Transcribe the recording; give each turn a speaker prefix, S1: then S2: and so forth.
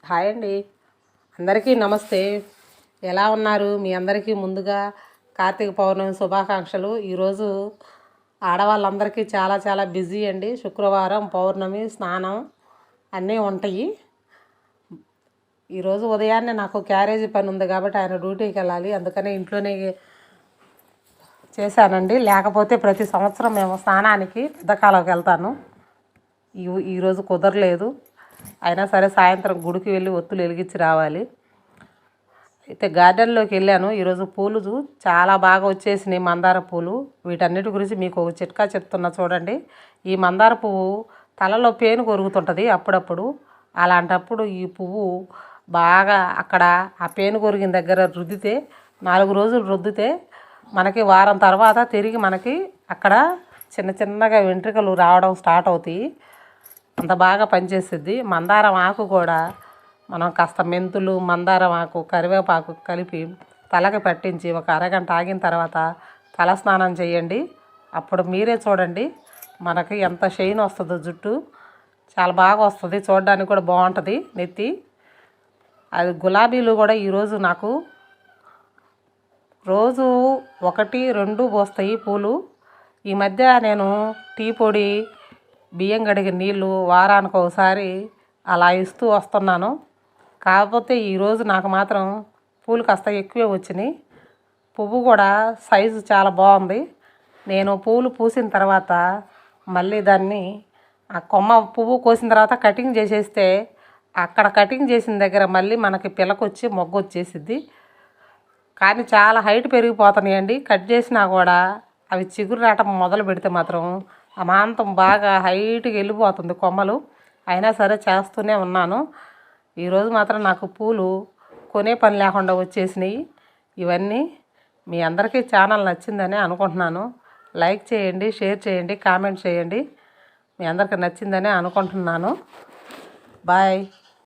S1: Hi అండి, అందరికీ నమస్తే. ఎలా ఉన్నారు? మీ అందరికీ ముందుగా కార్తీక పౌర్ణమి శుభాకాంక్షలు. ఈరోజు ఆడవాళ్ళందరికీ చాలా చాలా బిజీ అండి. శుక్రవారం పౌర్ణమి స్నానం అన్నీ ఉంటాయి. ఈరోజు ఉదయాన్నే నాకు క్యారేజీ పని ఉంది కాబట్టి ఆయన డ్యూటీకి వెళ్ళాలి, అందుకనే ఇంట్లోనే చేశానండి. లేకపోతే ప్రతి సంవత్సరం మేము స్నానానికి పెద్దకాలంకి వెళ్తాను. ఈరోజు కుదరలేదు, అయినా సరే సాయంత్రం గుడికి వెళ్ళి ఒత్తులు వెలిగించి రావాలి. అయితే గార్డెన్లోకి వెళ్ళాను. ఈరోజు పూలు చాలా బాగా వచ్చేసినాయి, మందార పూలు. వీటన్నిటి గురించి మీకు ఒక చిట్కా చెప్తున్నా చూడండి. ఈ మందార పువ్వు తలలో పేను కొరుగుతుంటుంది అప్పుడప్పుడు. అలాంటప్పుడు ఈ పువ్వు బాగా అక్కడ ఆ పేను కొరిగిన దగ్గర రుద్దితే, 4 రోజులు రుద్దితే మనకి వారం తర్వాత తిరిగి మనకి అక్కడ చిన్న చిన్నగా వెంట్రుకలు రావడం స్టార్ట్ అవుతాయి. అంత బాగా పనిచేస్తుంది. మందారం ఆకు కూడా మనం కాస్త మెంతులు, మందారం ఆకు, కరివేపాకు కలిపి తలకి పట్టించి ఒక అరగంట ఆగిన తర్వాత తల స్నానం చేయండి. అప్పుడు మీరే చూడండి మనకి ఎంత షైన్ వస్తుందో, జుట్టు చాలా బాగా వస్తుంది, చూడడానికి కూడా బాగుంటుంది నెత్తి. అది గులాబీలు కూడా ఈరోజు నాకు రోజు 1-2 పోస్తాయి పూలు. ఈ మధ్య నేను టీ పొడి, బియ్యం కడిగిన నీళ్ళు వారానికి ఒకసారి అలా ఇస్తూ వస్తున్నాను. కాకపోతే ఈరోజు నాకు మాత్రం పూలు కాస్త ఎక్కువే వచ్చినాయి. పువ్వు కూడా సైజు చాలా బాగుంది. నేను పూలు పూసిన తర్వాత మళ్ళీ దాన్ని ఆ కొమ్మ పువ్వు కోసిన తర్వాత కటింగ్ చేసేస్తే అక్కడ కటింగ్ చేసిన దగ్గర మళ్ళీ మనకి పిలకొచ్చి మొగ్గ వచ్చేసిద్ది. కానీ చాలా హైట్ పెరిగిపోతున్నాయండి. కట్ చేసినా కూడా అవి చిగురు రావటం మొదలు పెడితే మాత్రం అమాంతం బాగా హైట్కి వెళ్ళిపోతుంది కొమ్మలు. అయినా సరే చేస్తూనే ఉన్నాను. ఈరోజు మాత్రం నాకు పూలు కొనే పని లేకుండా వచ్చేసినాయి. ఇవన్నీ మీ అందరికీ ఛానల్ నచ్చిందని అనుకుంటున్నాను. లైక్ చేయండి, షేర్ చేయండి, కామెంట్ చేయండి. మీ అందరికీ నచ్చిందని అనుకుంటున్నాను. బాయ్.